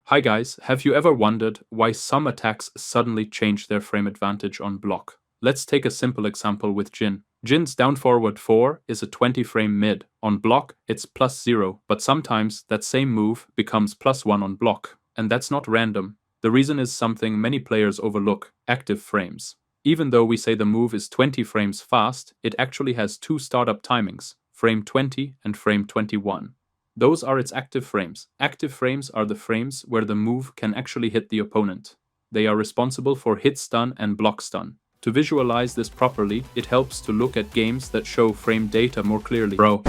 Hi guys, have you ever wondered why some attacks suddenly change their frame advantage on block? Let's take a simple example with Jin. Jin's down forward 4 is a 20 frame mid. On block, it's +0, but sometimes that same move becomes +1 on block. And that's not random. The reason is something many players overlook: active frames. Even though we say the move is 20 frames fast, it actually has two startup timings, frame 20 and frame 21. Those are its active frames. Active frames are the frames where the move can actually hit the opponent. They are responsible for hit stun and block stun. To visualize this properly, it helps to look at games that show frame data more clearly. Bro,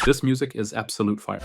this music is absolute fire.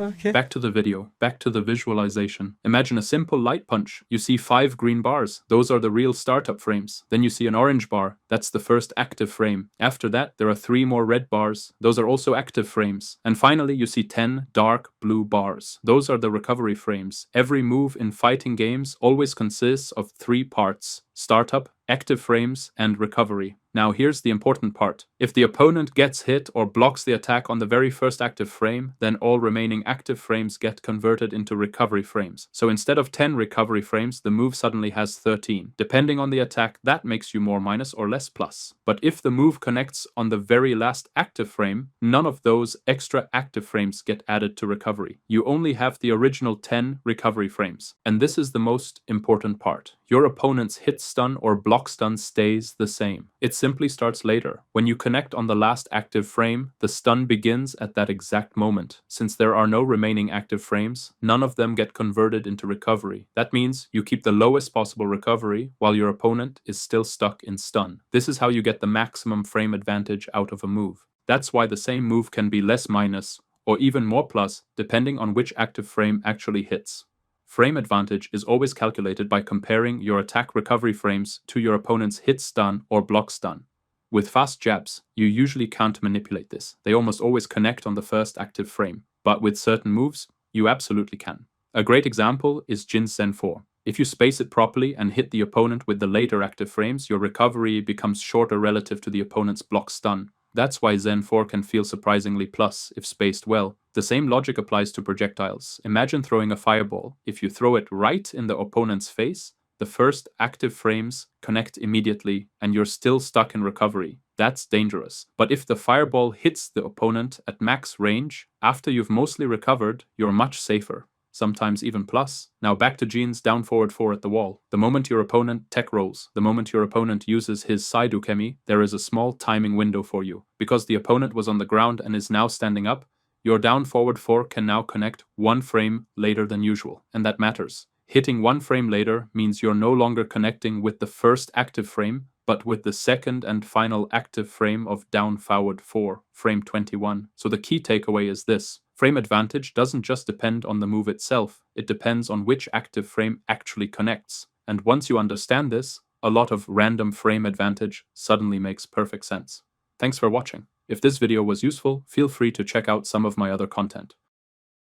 Okay. Back to the video, back to the visualization. Imagine a simple light punch. You see 5 green bars. Those are the real startup frames. Then you see an orange bar. That's the first active frame. After that, there are 3 more red bars. Those are also active frames. And finally, you see 10 dark blue bars. Those are the recovery frames. Every move in fighting games always consists of 3 parts: startup, active frames, and recovery. Now here's the important part. If the opponent gets hit or blocks the attack on the very first active frame, then all remaining active frames get converted into recovery frames. So instead of 10 recovery frames, the move suddenly has 13. Depending on the attack, that makes you more minus or less plus. But if the move connects on the very last active frame, none of those extra active frames get added to recovery. You only have the original 10 recovery frames. And this is the most important part. Your opponent's hit stun or block stun stays the same. It simply starts later. When you connect on the last active frame, the stun begins at that exact moment. Since there are no remaining active frames, none of them get converted into recovery. That means you keep the lowest possible recovery while your opponent is still stuck in stun. This is how you get the maximum frame advantage out of a move. That's why the same move can be less minus or even more plus depending on which active frame actually hits. Frame advantage is always calculated by comparing your attack recovery frames to your opponent's hit stun or block stun. With fast jabs, you usually can't manipulate this. They almost always connect on the first active frame. But with certain moves, you absolutely can. A great example is Jin's Zen 4. If you space it properly and hit the opponent with the later active frames, your recovery becomes shorter relative to the opponent's block stun. That's why Zen 4 can feel surprisingly plus if spaced well. The same logic applies to projectiles. Imagine throwing a fireball. If you throw it right in the opponent's face, the first active frames connect immediately and you're still stuck in recovery. That's dangerous. But if the fireball hits the opponent at max range, after you've mostly recovered, you're much safer. Sometimes even plus. Now back to Jin's down forward 4 at the wall. The moment your opponent tech rolls, the moment your opponent uses his side ukemi, there is a small timing window for you. Because the opponent was on the ground and is now standing up, your down forward 4 can now connect 1 frame later than usual, and that matters. Hitting 1 frame later means you're no longer connecting with the first active frame, but with the second and final active frame of down forward 4, frame 21. So the key takeaway is this: frame advantage doesn't just depend on the move itself, it depends on which active frame actually connects. And once you understand this, a lot of random frame advantage suddenly makes perfect sense. Thanks for watching. If this video was useful, feel free to check out some of my other content.